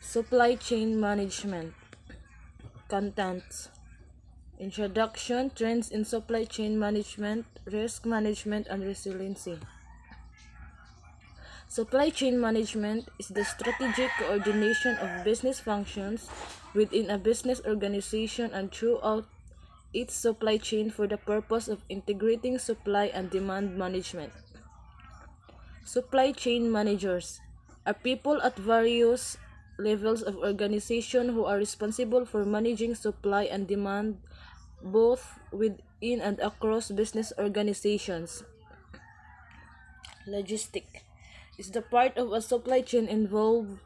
Supply chain management. Contents. Introduction, trends in supply chain management, risk management, and resiliency. Supply chain management is the strategic coordination of business functions within a business organization and throughout its supply chain for the purpose of integrating supply and demand management. Supply chain managers are people at various levels of organization who are responsible for managing supply and demand both within and across business organizations. Logistic is the part of a supply chain involved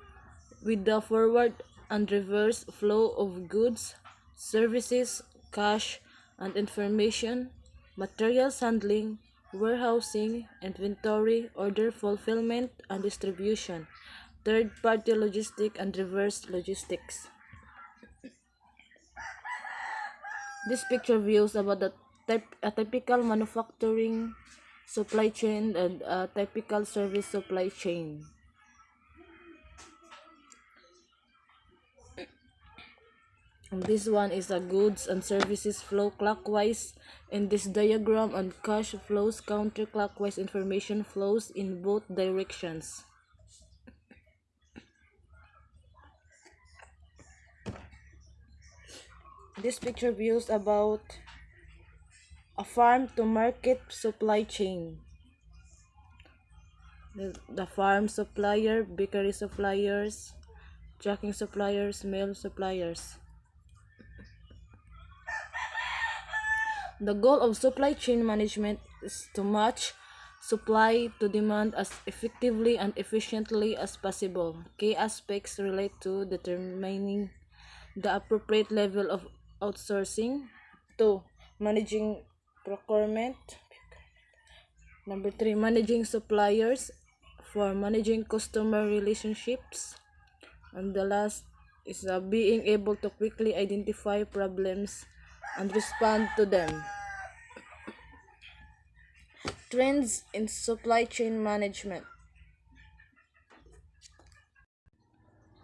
with the forward and reverse flow of goods, services, cash, and information, materials handling, warehousing, inventory, order fulfillment, and distribution, third-party logistic and reverse logistics. This picture views about a typical manufacturing supply chain and a typical service supply chain. And this one is a goods and services flow clockwise in this diagram, and cash flows counterclockwise. Information flows in both directions. This picture views about a farm to market supply chain. The farm supplier, bakery suppliers, trucking suppliers, mail suppliers. The goal of supply chain management is to match supply to demand as effectively and efficiently as possible. Key aspects relate to determining the appropriate level of outsourcing. 2. Managing procurement. Number 3. Managing suppliers. 4. Managing customer relationships. And the last is being able to quickly identify problems and respond to them. Trends in supply chain management.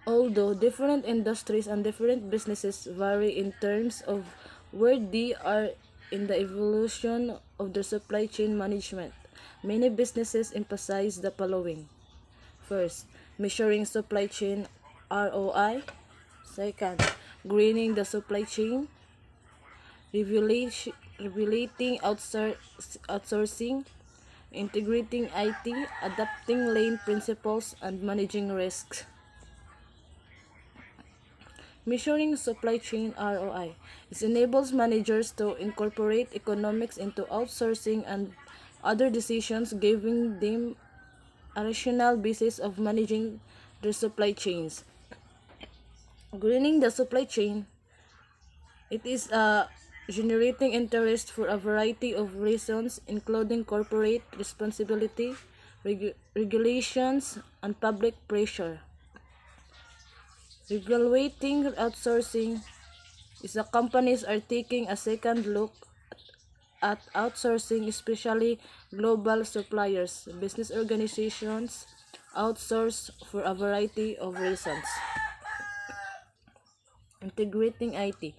Although different industries and different businesses vary in terms of where they are in the evolution of their supply chain management, many businesses emphasize the following. First, measuring supply chain ROI. Second, greening the supply chain. Regulating outsourcing, integrating IT, adapting lean principles, and managing risks. Measuring supply chain ROI. It enables managers to incorporate economics into outsourcing and other decisions, giving them a rational basis of managing their supply chains. Greening the supply chain. It is generating interest for a variety of reasons, including corporate responsibility, regulations, and public pressure. Regulating outsourcing is the companies are taking a second look at outsourcing, especially global suppliers. Business organizations outsource for a variety of reasons. Integrating IT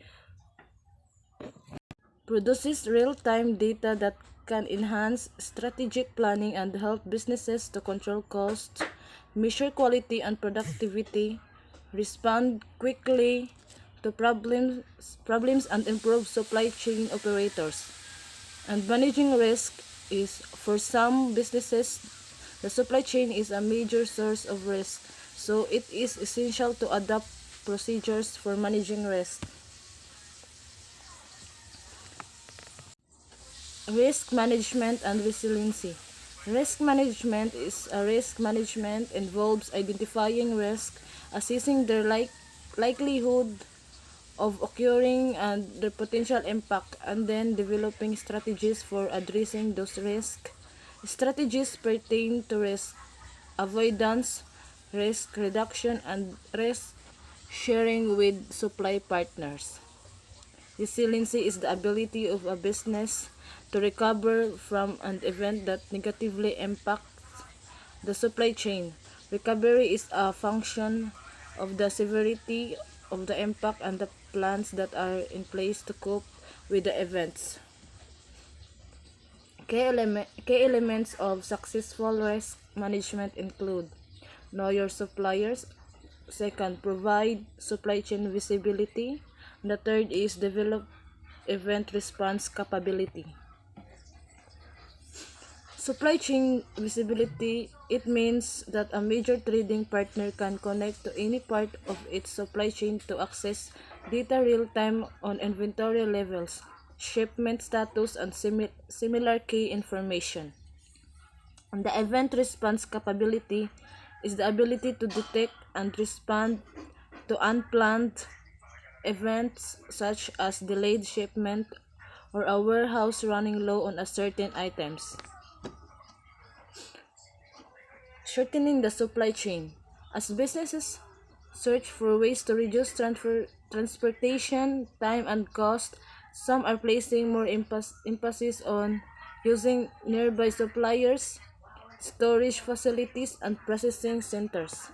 produces real-time data that can enhance strategic planning and help businesses to control costs, measure quality and productivity, respond quickly to problems and improve supply chain operators. And managing risk is, for some businesses, the supply chain is a major source of risk, so it is essential to adopt procedures for managing risk. Risk management and resiliency. Risk management involves identifying risk, assessing their likelihood of occurring and their potential impact, and then developing strategies for addressing those risks. Strategies pertain to risk avoidance, risk reduction, and risk sharing with supply partners. Resiliency is the ability of a business to recover from an event that negatively impacts the supply chain. Recovery is a function of the severity of the impact and the plans that are in place to cope with the events. Key elements of successful risk management include know your suppliers. Second, provide supply chain visibility. The third is develop event response capability. Supply chain visibility, it means that a major trading partner can connect to any part of its supply chain to access data real time on inventory levels, shipment status, and similar key information. And the event response capability is the ability to detect and respond to unplanned events such as delayed shipment or a warehouse running low on a certain items. Shortening the supply chain. As businesses search for ways to reduce transportation time and cost, some are placing more emphasis on using nearby suppliers, storage facilities, and processing centers.